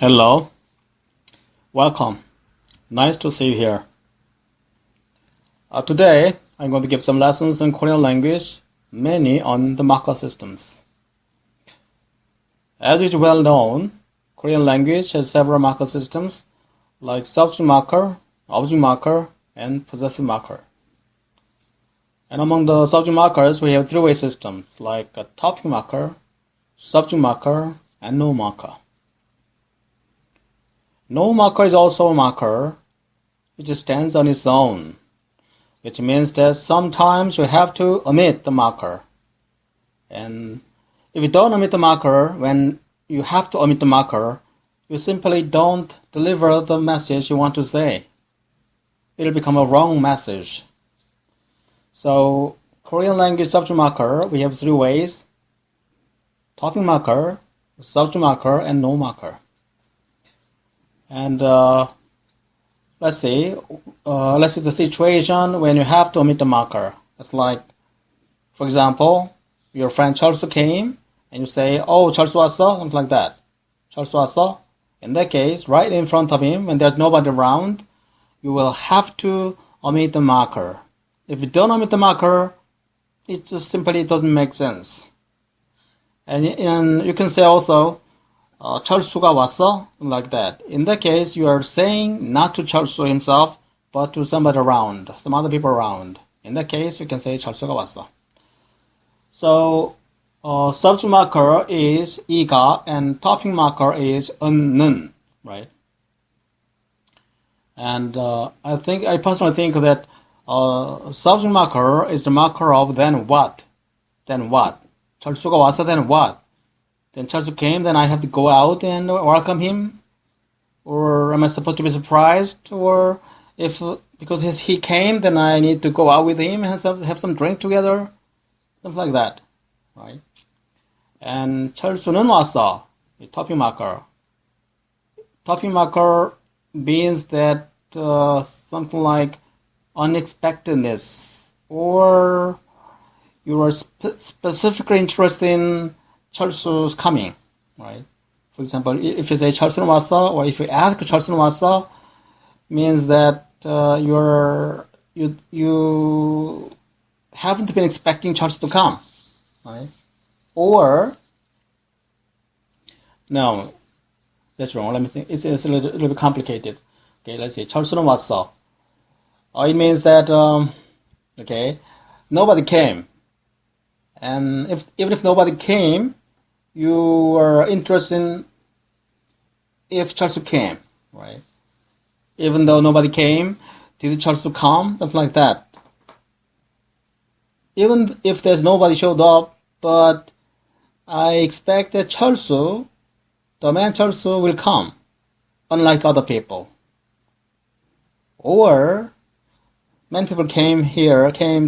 Hello, welcome. Nice to see you here. Today, I'm going to give some lessons in Korean language, mainly on the marker systems. As is well known, Korean language has several marker systems like subject marker, object marker, and possessive marker. And among the subject markers, we have three-way systems like a topic marker, subject marker, and no marker. No marker is also a marker which stands on its own, which means that sometimes you have to omit the marker. And if you don't omit the marker, when you have to omit the marker, you simply don't deliver the message you want to say. It'll become a wrong message. So, Korean language subject marker, we have three ways: topic marker, subject marker, and no marker. And let's see the situation when you have to omit the marker. It's like, for example, your friend Charles came and you say, "Oh, Charles 왔어?" Something like that. Charles 왔어? In that case, right in front of him, when there's nobody around, you will have to omit the marker. If you don't omit the marker, it just simply doesn't make sense. And you can say also, 철수가 왔어? Like that. In that case, you are saying not to 철수 himself, but to somebody around, some other people around. In that case, you can say 철수가 왔어. So, subject marker is 이가 and topic marker is 는, right? And I personally think that subject marker is the marker of then what? Then what? 철수가 왔어, then what? Then Charles came, then I have to go out and welcome him? Or am I supposed to be surprised? Or if because he came, then I need to go out with him and have some drink together? Something like that, right? And 철수는 왔어, topic marker. Topic marker means that something like unexpectedness, or you are specifically interested in 철수's coming, right? For example, if you say 철수는 왔어, or if you ask 철수는 왔어, means that you haven't been expecting 철수 to come, right? Or no, that's wrong. Let me think. It's a little bit complicated. Okay, let's see. 철수는 왔어. It means that okay, nobody came, and even if nobody came, you are interested in if Charles came, right? Even though nobody came, did Charles come? Something like that. Even if there's nobody showed up, but I expect that Charles, the man Charles, will come, unlike other people. Or many people came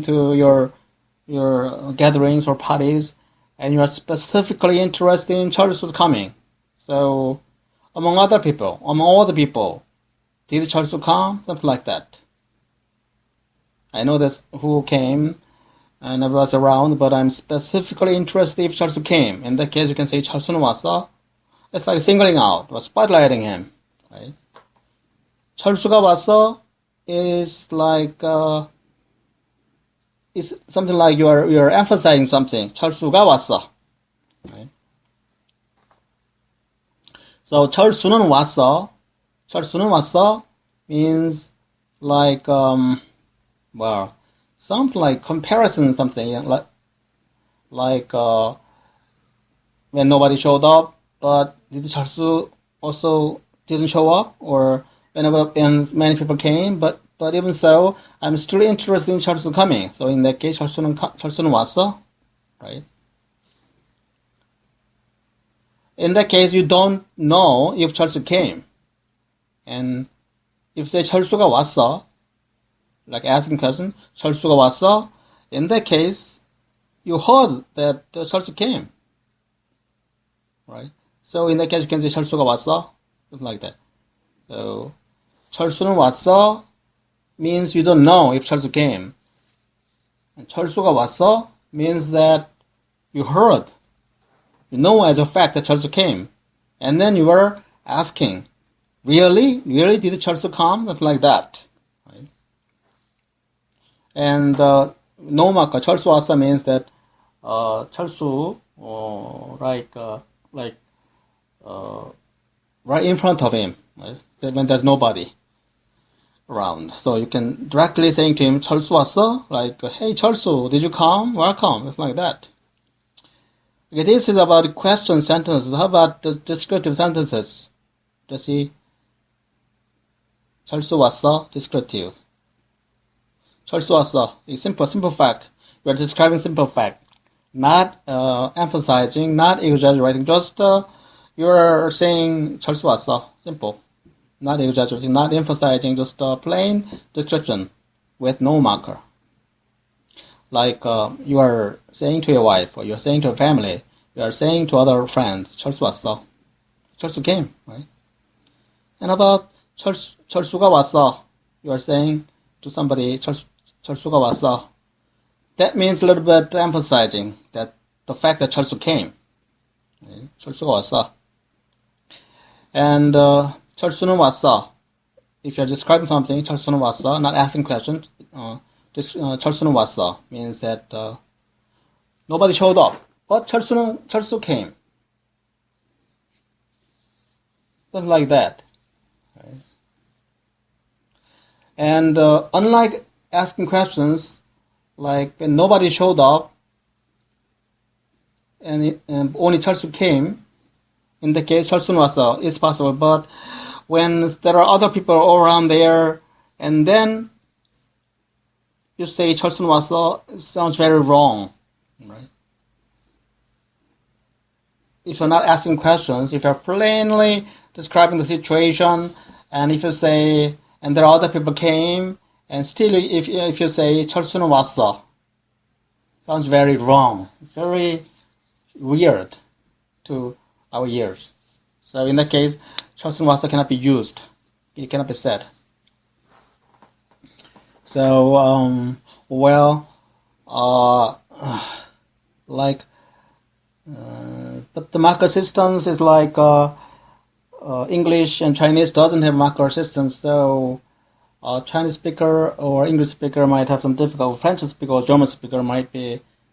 to your gatherings or parties, and you are specifically interested in Charles coming. So, among all the people, did Charles come? Something like that. I know that's who came, and I was around, but I'm specifically interested if Charles came. In that case, you can say 철수는 왔어. It's like singling out or spotlighting him, right? 철수가 왔어 is like it's something like you are emphasizing something. 철수가 왔어. Right? So 철수는 왔어. 철수는 왔어 means like something like comparison, something like when nobody showed up, but did 철수 also didn't show up, or whenever and many people came, but even so, I'm still interested in 철수 coming. So in that case, 철수는 왔어, right? In that case, you don't know if 철수 came. And if say 철수가 왔어, like asking question, 철수가 왔어, in that case, you heard that 철수 came, right? So in that case, you can say 철수가 왔어, something like that. So 철수는 왔어 means you don't know if 철수 came. And 철수가 왔어 means that you heard, you know as a fact that Charles came, and then you were asking, really did Charles come? Something like that. Right? And no marker, 철수 왔어 means that 철수 right in front of him, right? When there's nobody around. So you can directly saying to him, 철수 왔어? Like, hey 철수, did you come? Welcome. Something like that. Okay, this is about question sentences. How about the descriptive sentences? Let's see. 철수 왔어? Descriptive. 철수 왔어. It's simple fact. You are describing simple fact. Not emphasizing, not exaggerating. Just you are saying 철수 왔어. Simple. Not exaggerating, not emphasizing. Just a plain description with no marker. Like you are saying to your wife, or you are saying to your family, you are saying to other friends, 철수 왔어. 철수 came, right? And about 철수가 왔어, you are saying to somebody, 철수가 왔어. That means a little bit emphasizing that the fact that 철수 came. Right? 철수가 왔어. And 철수는 왔어. If you are describing something, 철수는 왔어, not asking questions. 철수는 왔어 means that nobody showed up, but 철수 came. Something like that. Right? And unlike asking questions, like when nobody showed up and only 철수 came, in the case 철수는 왔어, it's possible. But when there are other people all around there, and then you say 철수는 왔어, it sounds very wrong, right? If you're not asking questions, if you're plainly describing the situation, and if you say, and there are other people came, and still if you say 철수는 왔어, sounds very wrong, very weird to our ears. So in that case, 철수는 왔어 cannot be used. It cannot be said. So, but the marker systems is like English and Chinese doesn't have marker systems, so Chinese speaker or English speaker might have some difficulty, French speaker or German speaker might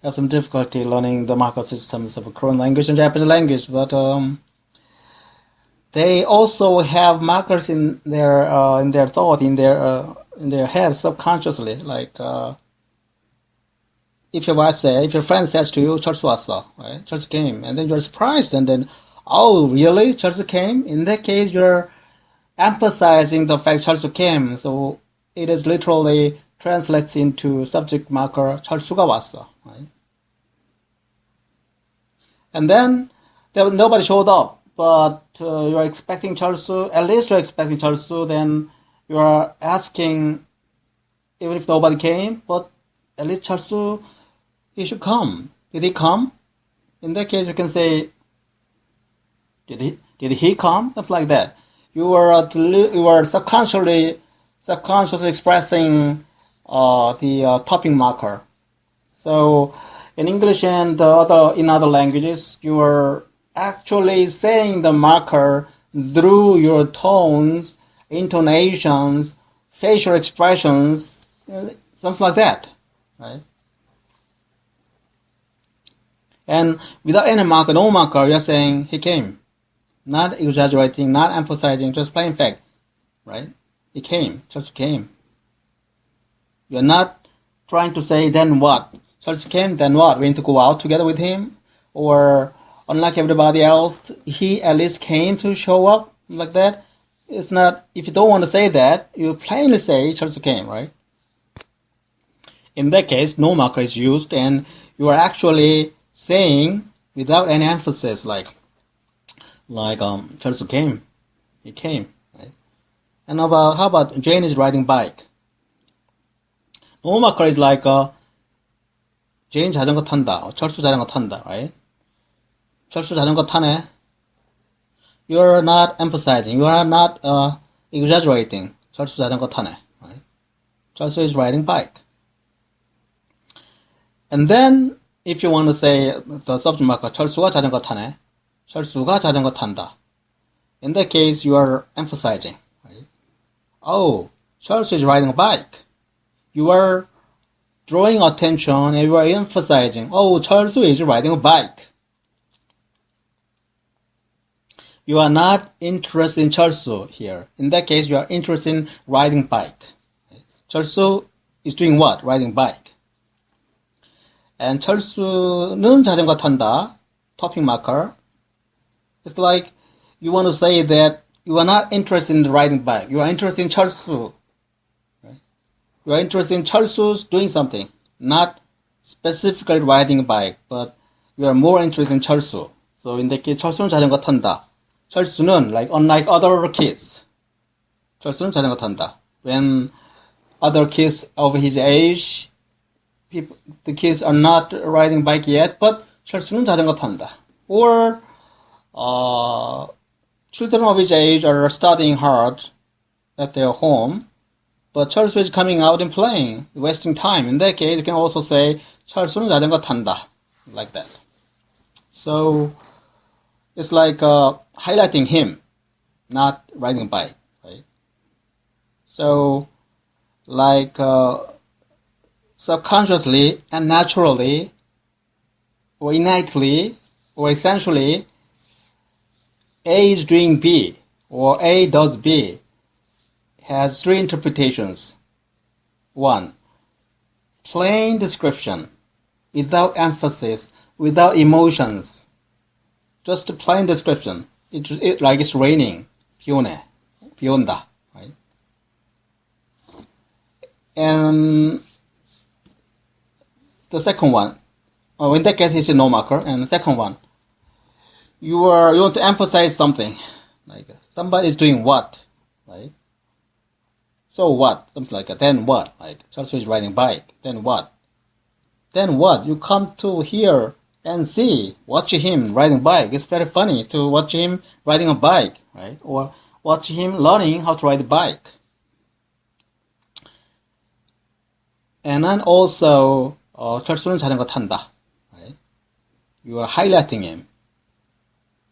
have some difficulty learning the marker systems of Korean language and Japanese language, but they also have markers in their thought, in their head subconsciously. Like if your friend says to you, 철수 왔어, right? 철수 came, and then you're surprised, and then, oh, really? 철수 came? In that case, you're emphasizing the fact 철수 came, so it is literally translates into subject marker 철수가 왔어, right? And then nobody showed up, but you're expecting 철수, at least you're expecting 철수, then you are asking, even if nobody came, but at least 철수, he should come. Did he come? In that case, you can say, did he come? Something like that. You are subconsciously expressing the topping marker. So in English and in other languages, you are actually saying the marker through your tones, intonations, facial expressions, something like that, right? And without any marker, no marker, you're saying he came. Not exaggerating, not emphasizing, just plain fact, right? He came, just came. You're not trying to say, then what? Just came, then what? We need to go out together with him? Or, unlike everybody else, he at least came to show up, like that? It's not, if you don't want to say that, you plainly say, just came, right? In that case, no marker is used, and you are actually saying without any emphasis, like 철수 came, he came, right? And how about Jane is riding bike? No marker is like Jane 자전거 탄다, 철수 자전거 탄다, right? 철수 자전거 타네. You are not emphasizing, you are not exaggerating. 철수 자전거 타네, right? 철수 is riding bike. And then if you want to say the subject marker, 철수가 자전거 타네, 철수가 자전거 탄다. In that case, you are emphasizing. Right? Oh, Charles is riding a bike. You are drawing attention and you are emphasizing. Oh, Charles is riding a bike. You are not interested in Charles here. In that case, you are interested in riding bike. Charles is doing what? Riding bike. And 철수는 자전거 탄다. Topic marker. It's like you want to say that you are not interested in riding bike. You are interested in 철수. Right? You are interested in 철수's doing something, not specifically riding a bike, but you are more interested in 철수. So in that case, 철수는 자전거 탄다. 철수는 like unlike other kids. 철수는 자전거 탄다. When other kids of his age, the kids are not riding bike yet, but 철수는 자전거 탄다. Or children of his age are studying hard at their home, but 철수 is coming out and playing, wasting time. In that case, you can also say 철수는 자전거 탄다, like that. So it's like highlighting him, not riding a bike, right? So like subconsciously and naturally or innately or essentially A is doing B or A does B has three interpretations. One, plain description without emphasis, without emotions, just a plain description. It like it's raining, 비 오네, 비 온다, right? And the second one, in that case, it's a no marker. And the second one, you want to emphasize something, like somebody is doing what, right? So what? Something like that. Then what? Like Charles is riding bike. Then what? Then what? You come to here and see, watch him riding bike. It's very funny to watch him riding a bike, right? Or watch him learning how to ride a bike. And then also, 철수는 자전거 탄다, right? You are highlighting him.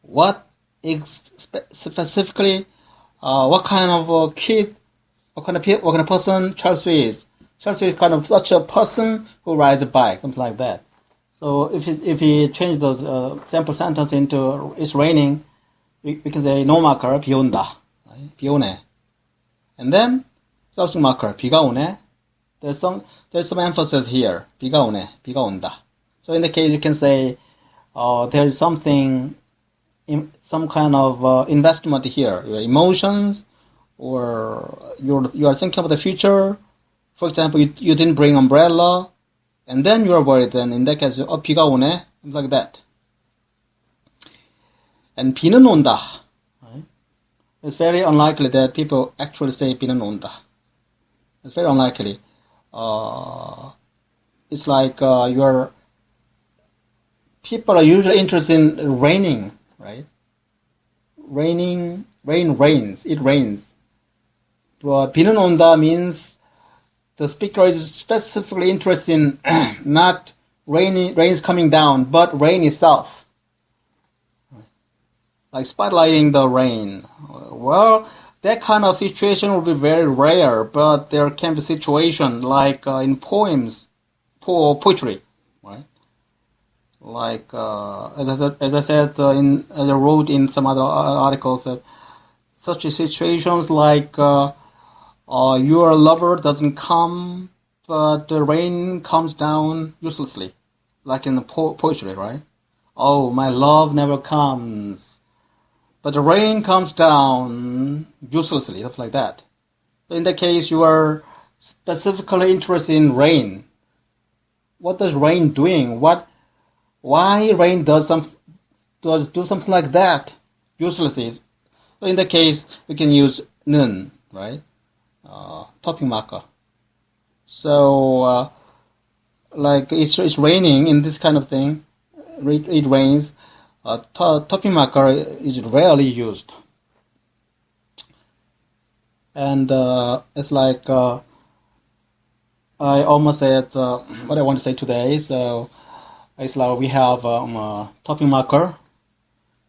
What specifically, what kind of kid, what kind of person 철수 is? 철수 is kind of such a person who rides a bike, something like that. So if he change those sample sentence into it's raining, we can say no marker, 비 온다, right? 비 오네. And then subject marker, 비가 오네. There's some emphasis here. 비가 오네, 비가 온다. So in the case you can say there is something, some kind of investment here. Your emotions, or you are thinking about the future. For example, you didn't bring umbrella, and then you are worried. Then in that case, 비가 오네, like that. And 비는 온다. Right? It's very unlikely that people actually say 비는 온다. It's very unlikely. It's like people are usually interested in raining, right? Rain rains, it rains. But 비는 온다 means the speaker is specifically interested in not rain's coming down, but rain itself. Like spotlighting the rain. Well, that kind of situation will be very rare, but there can be situation like in poems, poetry, right? Like as I said, as I wrote in some other articles, such situations like your lover doesn't come, but the rain comes down uselessly, like in the poetry, right? Oh, my love never comes, but the rain comes down uselessly, stuff like that. In that case, you are specifically interested in rain. What does rain doing? Why rain do something like that uselessly? So in that case, we can use 는, right? Topic marker. So like it's raining in this kind of thing. It rains. Topic marker is rarely used. And it's like I almost said what I want to say today. So it's like we have topic marker,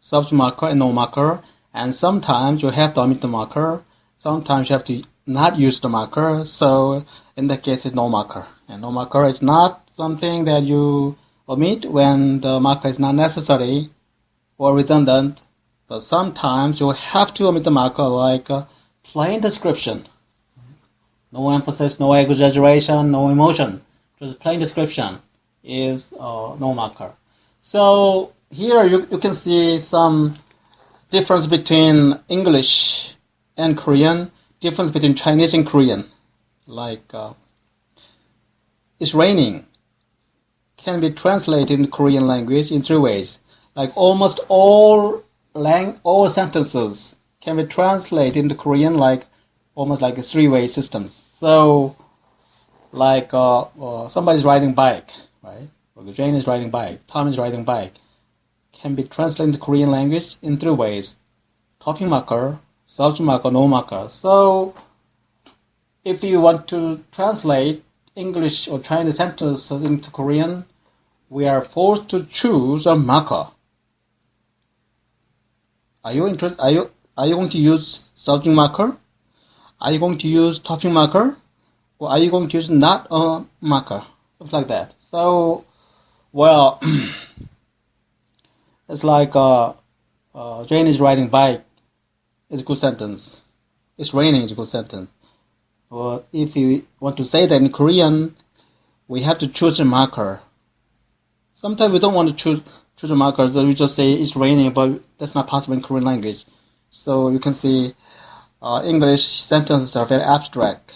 subject marker, and no marker, and sometimes you have to omit the marker. Sometimes you have to not use the marker. So in that case, it's no marker. And no marker is not something that you omit when the marker is not necessary or redundant. But sometimes you have to omit the marker, like plain description. No emphasis, no exaggeration, no emotion. Just plain description is no marker. So here you can see some difference between English and Korean, difference between Chinese and Korean. Like, it's raining can be translated in Korean language in 3 ways. Like almost all sentences can be translated into Korean like almost like a 3-way system. So, like somebody's riding bike, right? Or Jane is riding bike, Tom is riding bike. Can be translated into Korean language in 3 ways: topping marker, subject marker, no marker. So, if you want to translate English or Chinese sentences into Korean, we are forced to choose a marker. Are you going to use subject marker? Are you going to use topping marker? Or are you going to use not a marker? Something like that. So, well, it's like Jane is riding bike. It's a good sentence. It's raining is a good sentence. Or if you want to say that in Korean, we have to choose a marker. Sometimes we don't want to choose a marker, so we just say it's raining, but that's not possible in Korean language. So you can see English sentences are very abstract.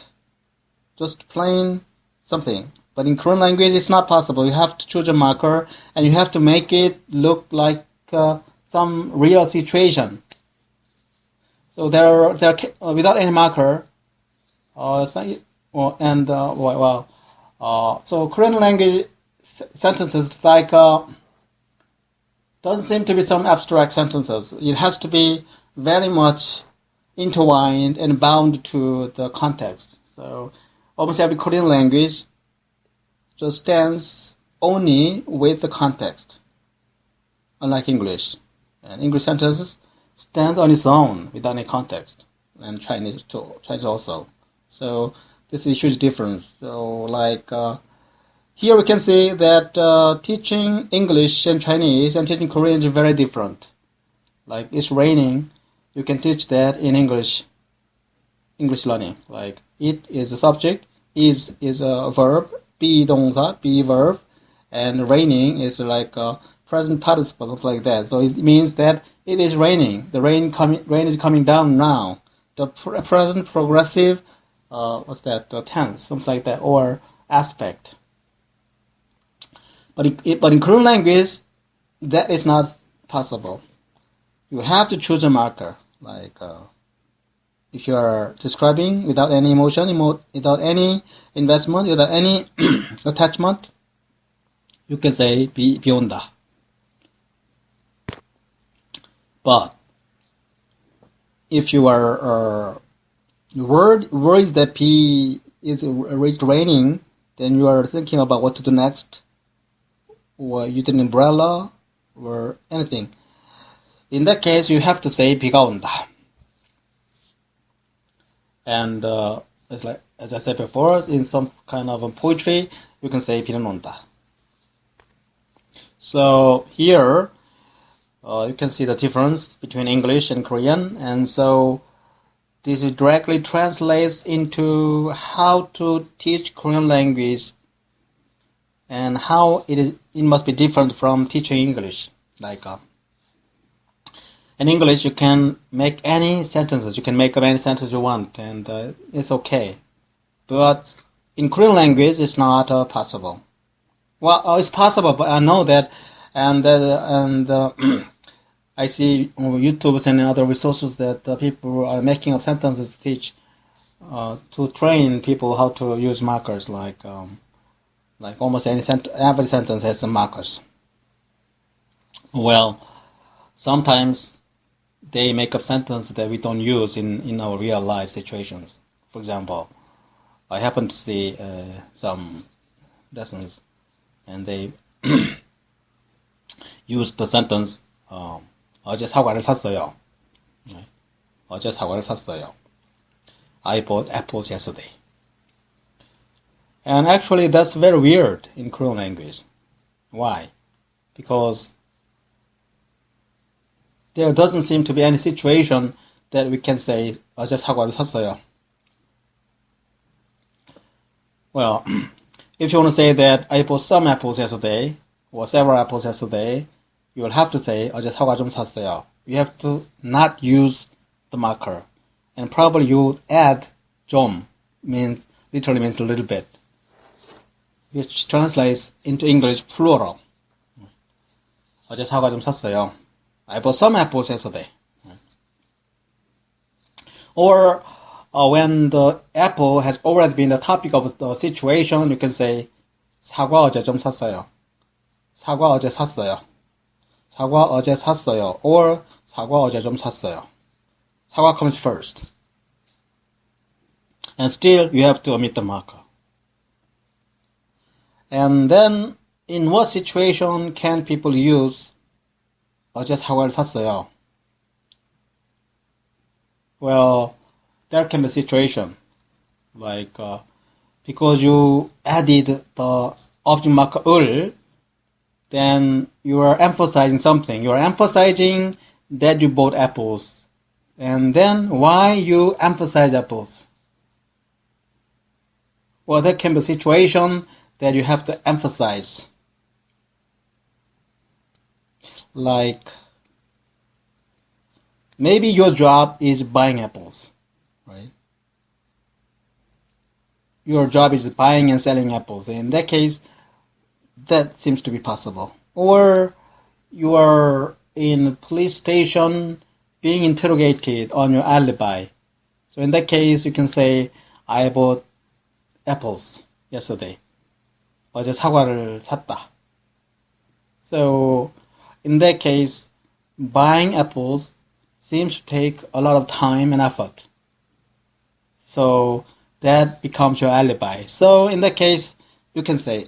Just plain something. But in Korean language, it's not possible. You have to choose a marker, and you have to make it look like some real situation. So there without any marker, so Korean language sentences like doesn't seem to be some abstract sentences. It has to be very much intertwined and bound to the context. So almost every Korean language just stands only with the context, unlike English. And English sentences stand on its own without any context, and Chinese also. So this is a huge difference. So like here we can see that teaching English and Chinese and teaching Korean is very different. Like it's raining, you can teach that in English learning. Like it is a subject, is a verb, be 동사, be verb, and raining is like a present participle, something like that. So it means that it is raining. The rain is coming down now. The present progressive, tense, something like that, or aspect. But in Korean language, that is not possible. You have to choose a marker. Like if you are describing without any emotion, without any investment, without any attachment, you can say 비 온다. But if you are worried that P is raining, then you are thinking about what to do next, or you need an umbrella, or anything. In that case, you have to say 비가 온다. And it's like, as I said before, in some kind of poetry, you can say 비는 온다. So here, you can see the difference between English and Korean, and so this directly translates into how to teach Korean language and how it must be different from teaching English. Like in English, you can make any sentences. You can make up any sentence you want, and it's okay. But in Korean language, it's not possible. Well, it's possible, but I know that, and I see on YouTube and other resources that people are making up sentences to teach, to train people how to use markers. Like almost every sentence has some markers. Well, sometimes they make up sentences that we don't use in our real life situations. For example, I happen to see some lessons, and they use the sentence. 어제 사과를 샀어요. 어제 사과를 샀어요. I bought apples yesterday. And actually that's very weird in Korean language. Why? Because there doesn't seem to be any situation that we can say 어제 사과를 샀어요. Well, if you want to say that I bought some apples yesterday or several apples yesterday, you will have to say 어제 사과 좀 샀어요. You have to not use the marker. And probably you add 좀 literally means a little bit, which translates into English plural. 어제 사과 좀 샀어요. I bought some apples yesterday. Or when the apple has already been the topic of the situation, you can say 사과 어제 좀 샀어요. 사과 어제 샀어요. 사과 어제 샀어요. Or 사과 어제 좀 샀어요. 사과 comes first. And still you have to omit the marker. And then in what situation can people use 어제 사과를 샀어요? Well, there can be a situation like because you added the object marker 을, then you are emphasizing something. You are emphasizing that you bought apples. And then why you emphasize apples? Well, there can be a situation that you have to emphasize. Like, maybe your job is buying apples, right? Your job is buying and selling apples. In that case, that seems to be possible. Or you are in a police station being interrogated on your alibi. So in that case, you can say, I bought apples yesterday. 어제 사과를 샀다. So in that case, buying apples seems to take a lot of time and effort. So that becomes your alibi. So in that case, you can say,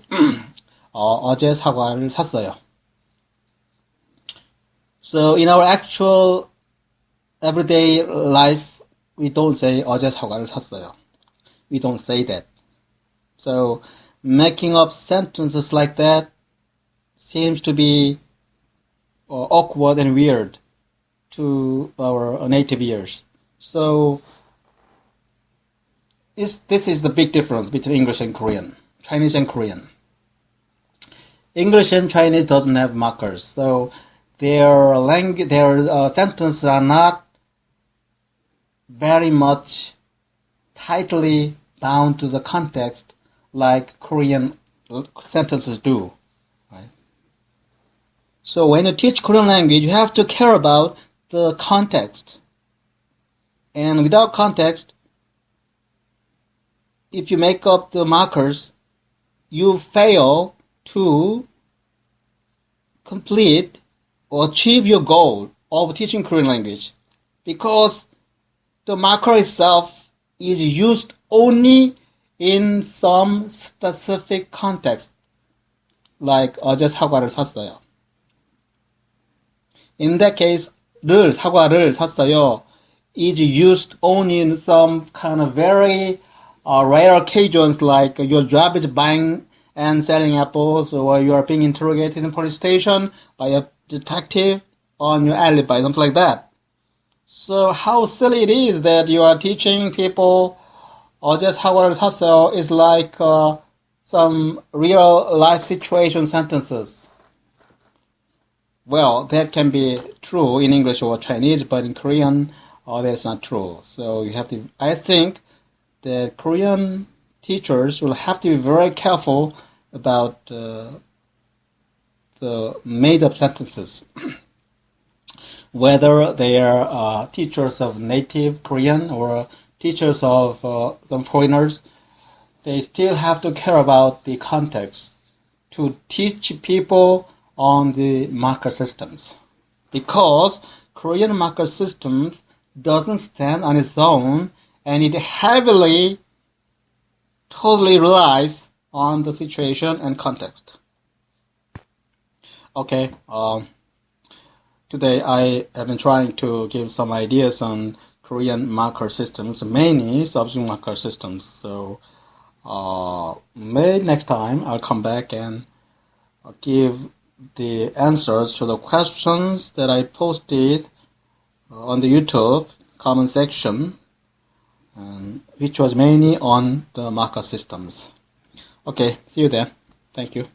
어제 사과를 샀어요. So in our actual everyday life, we don't say 어제 사과를 샀어요. We don't say that. So making up sentences like that seems to be awkward and weird to our native ears. So this is the big difference between English and Korean, Chinese and Korean. English and Chinese doesn't have markers, so their sentences are not very much tightly down to the context like Korean sentences do. Right? So when you teach Korean language, you have to care about the context. And without context, if you make up the markers, you fail to complete or achieve your goal of teaching Korean language, because the marker itself is used only in some specific context, like 어제 사과를 샀어요. In that case, 사과를 샀어요 is used only in some kind of very rare occasions, like your job is buying and selling apples, or you are being interrogated in a police station by a detective on your alibi, something like that. So how silly it is that you are teaching people 어제 사과를 샀어요 is like some real life situation sentences. Well, that can be true in English or Chinese, but in Korean, that's not true. So you have to, I think that Korean teachers will have to be very careful about the made-up sentences. Whether they are teachers of native Korean or teachers of some foreigners, they still have to care about the context to teach people on the marker systems. Because Korean marker systems doesn't stand on its own, and it heavily, totally relies on the situation and context. Okay, to today I have been trying to give some ideas on Korean marker systems, mainly subject marker systems. So maybe next time I'll come back and give the answers to the questions that I posted on the YouTube comment section, which was mainly on the marker systems. Okay, see you then. Thank you.